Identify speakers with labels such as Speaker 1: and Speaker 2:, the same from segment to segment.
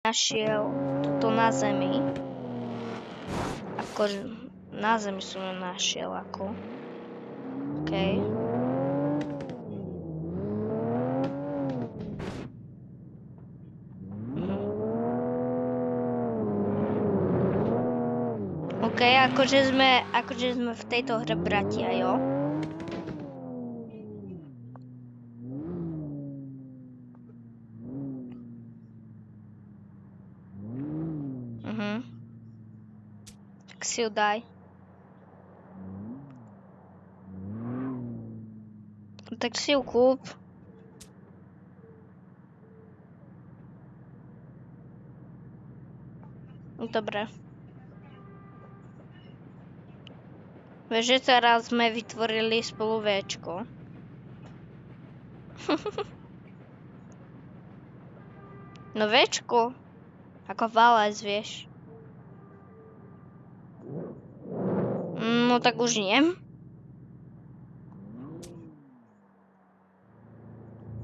Speaker 1: našiel tuto na zemi. Akože na zemi som ju našiel ako. Okej. Okej, akože sme v tejto hre bratia, jo? Tak si ju daj. Tak si ju kúp. Dobre. Vieš, že teraz sme vytvorili spolu Včko. No Včko. Ako Valec, vieš. No tak už nie.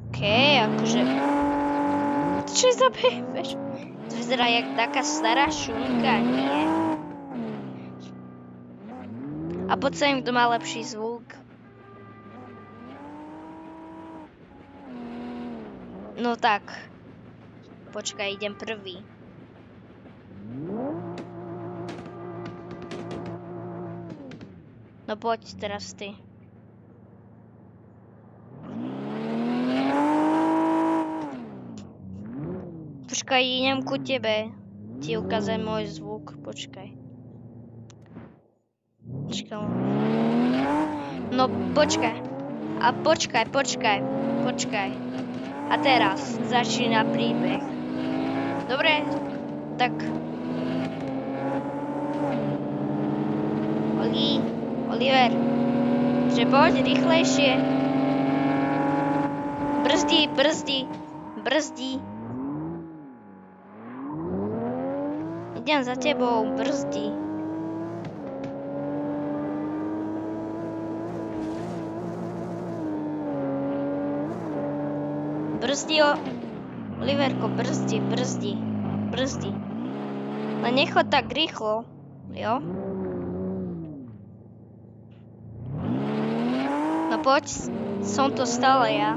Speaker 1: Okej, akože... Čo je za vieš? To vyzerá jak taká stará šunka, nie? A poď sa im, kto má lepší zvuk. No tak. Počkaj, idem prvý. No poď teraz ty. Počkaj, idem ku tebe. Ti ukázaj môj zvuk. Počkaj. No počkaj. A počkaj. A teraz začína príbeh. Dobre, tak... Oliver, že poď rýchlejšie. Brzdi. Idem za tebou, brzdi. Oliverko, brzdi. No nechoď tak rýchlo, jo? No poď, som to stále ja.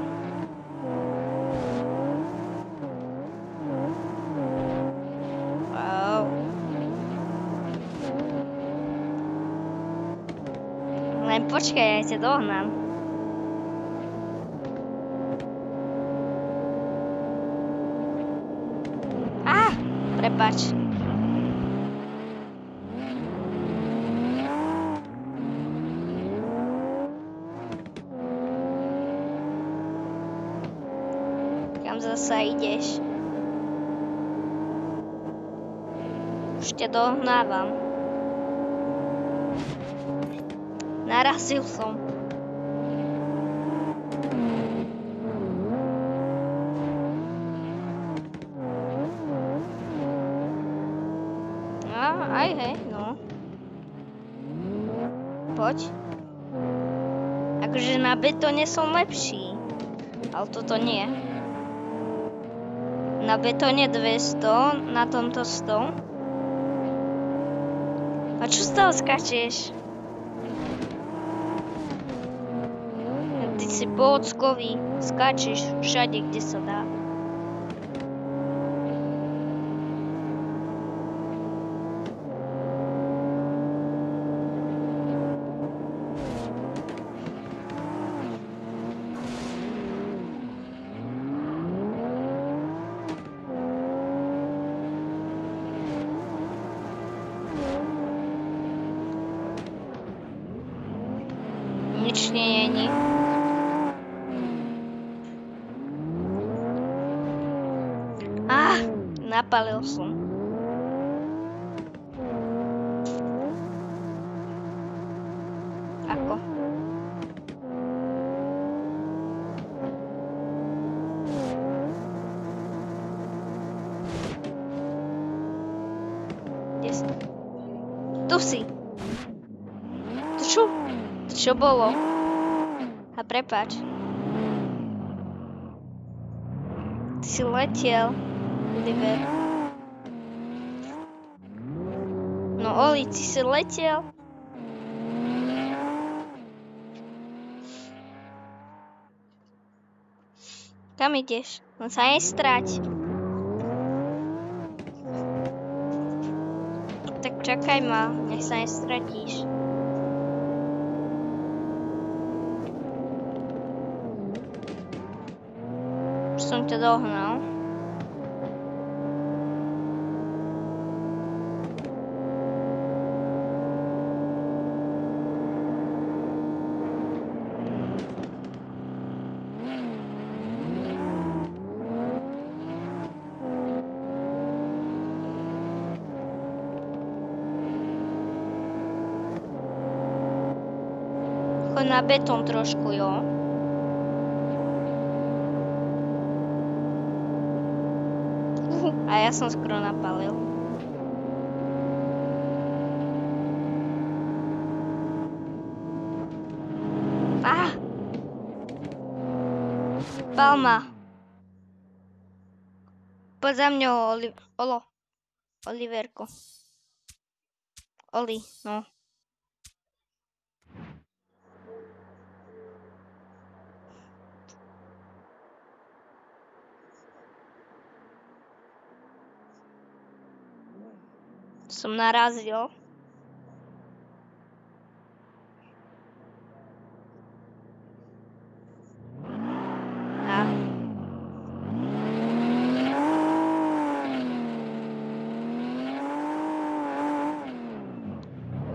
Speaker 1: Wow. Len počkaj, ja ťa dohnám. Prepač. Kam zasa ideš? Už ťa dohnávam. Narazil som. Aj hej, no. Poď. Akože na betóne som lepší. Ale toto nie. Na betóne 200, na tomto 100. A čo stále skáčeš? Ty si poockový. Skáčeš všade, kde sa dá. Nič nie je. Napalil som. Ako? Kde si? Tu si. Čo bolo? A prepáč. Ty si letel, Oliver. No, Oli, ty si letel. Kam ideš? Len sa nestrať. Tak čakaj ma, nech sa nestratíš. Už som ťa dohnal. Na betón trošku, jo. A ja som skoro napálil. Palma. Poď za mňou, Oliverko. Oli, no. Som narazil.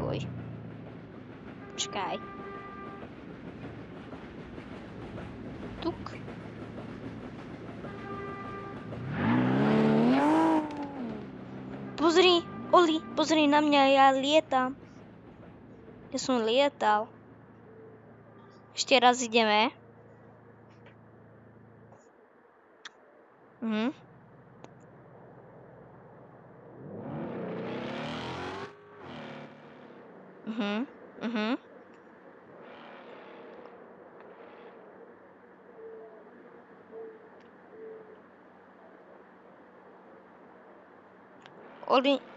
Speaker 1: Uj. Počkaj. Tuk. Pozri. Oli, pozri na mňa, ja lietam. Ja som lietal. Ešte raz ideme. Mhm. Mhm. Mhm.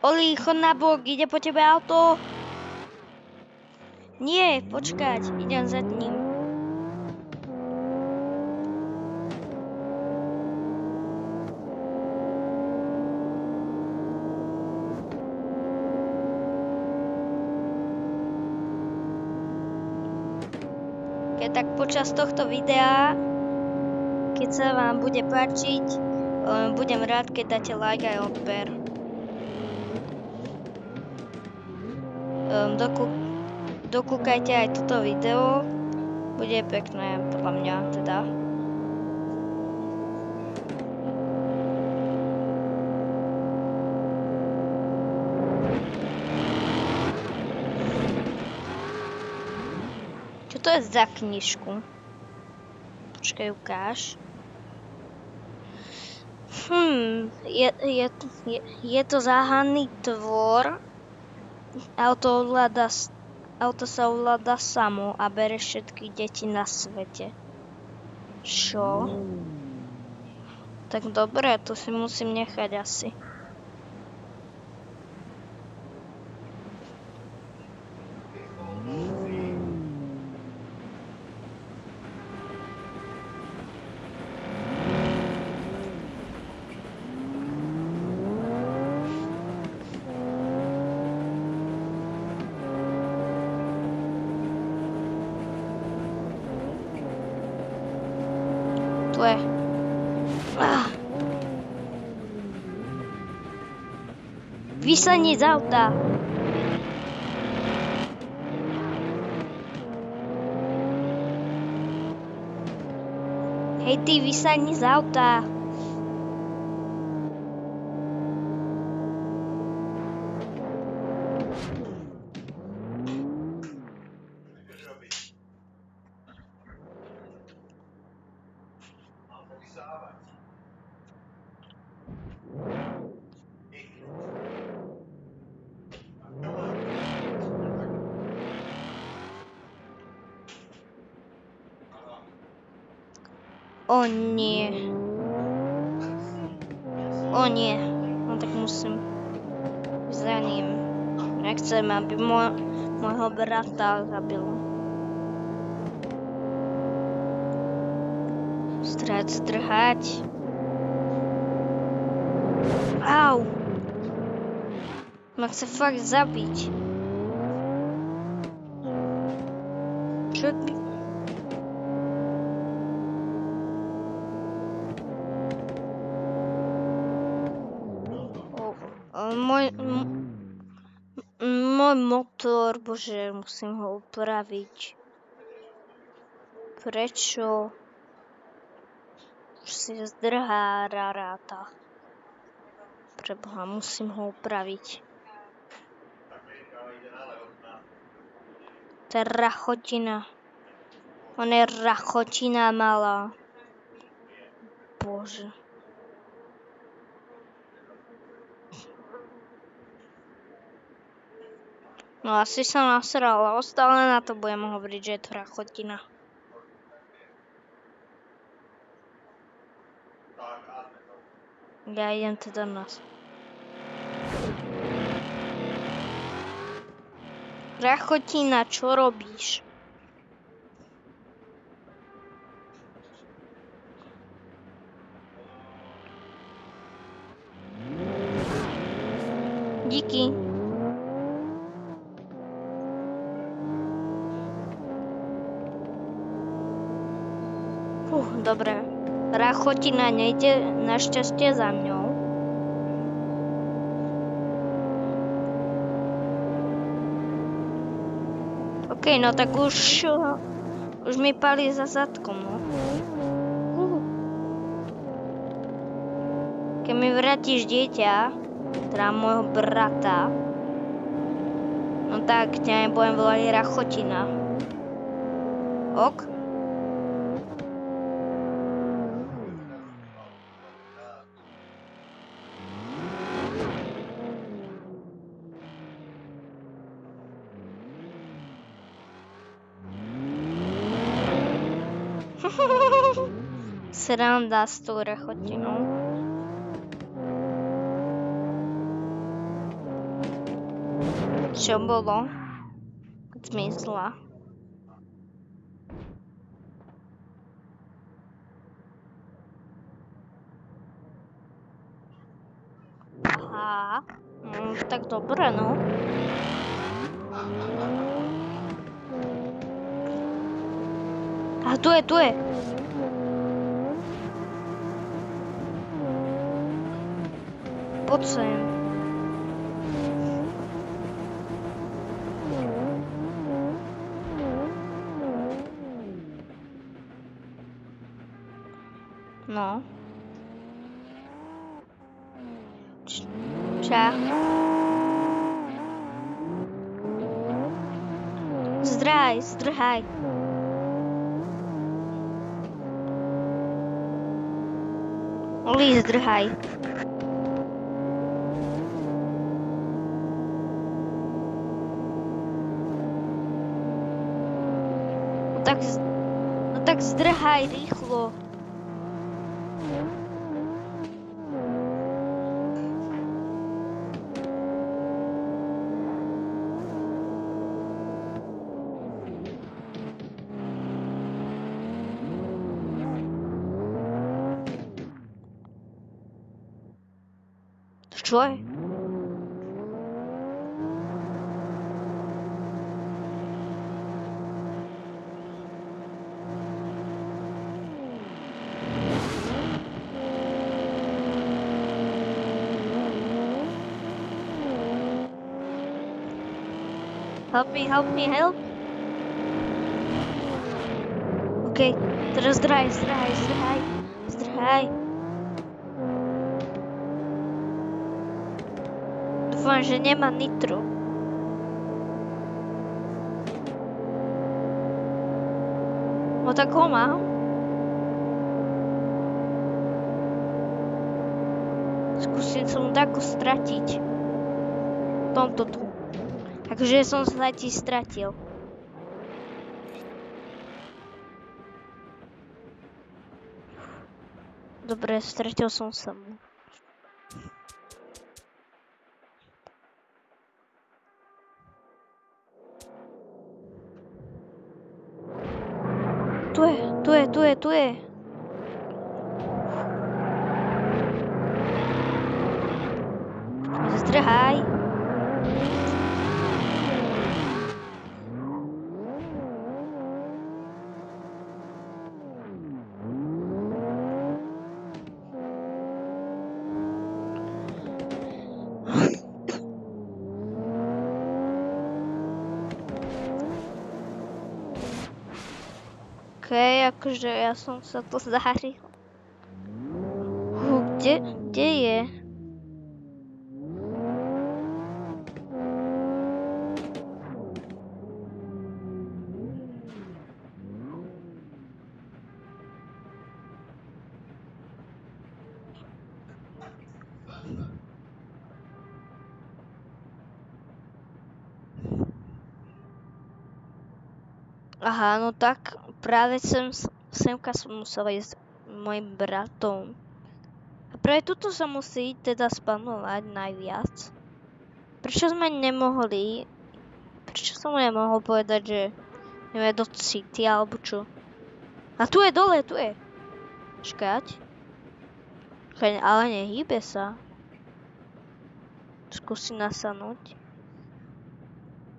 Speaker 1: Oli, chod na bok, ide po tebe auto. Nie, počkať, idem za ním. Keď tak počas tohto videa, keď sa vám bude páčiť, budem rád, keď dáte like aj odber. Dokúkajte aj toto video, bude pekné, podľa mňa teda. Čo to je za knižku? Počkaj, ukáž. Je to záhadný tvor. Auto sa ovláda samo a bere všetky deti na svete. Čo? Tak dobre, to si musím nechať asi. Vysadni z auta. Hej ty, vysadni z auta. O nie. O nie. No tak musím za ním. Nechcem, aby môjho brata zabil. Zdrhať. Au! Ma chce fakt zabiť. Čo by... Môj motor, bože, musím ho upraviť. Prečo? Už si zdrhá raráta. Preboha, musím ho upraviť. To je rachotina. On je rachotina malá. Bože. No asi sa nasral, ale stále na to budem hovoriť, že je to rachotina. Ja idem teda nás. Rachotina, čo robíš? Díky. Dobre. Rachotina nejde našťastie za mňou. OK, no tak už mi palí za zadkom, no. Keď mi vrátiš dieťa, teda môjho brata, no tak ťa nebudem volať rachotina. Ok? Sranda s tou rachotinou. Čo bolo? Zmizla. Aha. Tak dobre, no. A tu je. Poď sem. No. Ča. Zdrhaj. Oli, zdrhaj. No tak zdrhaj rýchlo. Čo je? Help me. OK, teraz zdrhaj. Dúfam, že nemá nitro. No tak ho má. Skúsim som takú stratiť. Tomto tu. Takže som sa ti stratil. Dobre, stratil som sa mu. Tu je. Zdrhaj. Okej, akože ja som sa to zahril. Kde je? Aha, no tak práve semka som musela ísť s mojim bratom. A práve tuto sa musí teda spamovať najviac. Prečo som nemohol povedať, že ideme do city alebo čo? A tu je dole. Škať. Ale nehýbe sa. Skúsi nasanúť.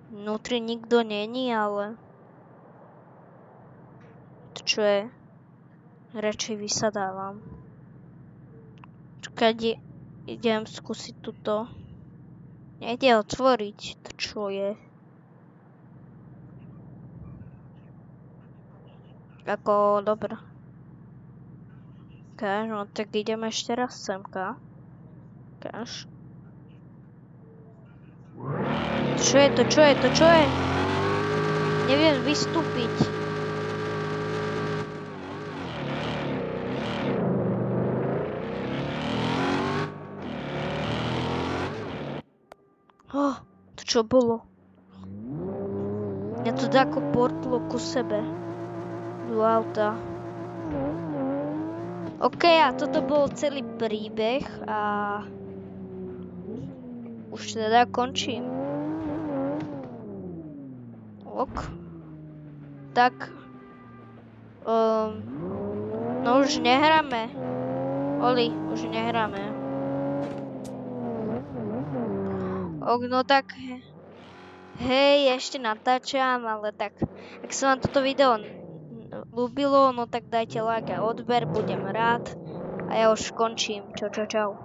Speaker 1: Vnútri nikto není, ale... To čo je? Radšej vysadávam. Čakaj, idem skúsiť tuto. Nejde otvoriť. To čo je? Ako, dobré. Káž, no tak ideme ešte raz semka. Káž. Čo je? Neviem vystúpiť. To čo bolo? Mňa to ako portlo ku sebe. Do auta. OK, a toto bol celý príbeh a už teda končím. Ok. Tak. No už nehráme. Oli, už nehráme. Ok, no tak. Hej, ešte natáčam, ale tak. Ak sa vám toto video ľúbilo, no tak dajte like a odber, budem rád. A ja už končím. Čau.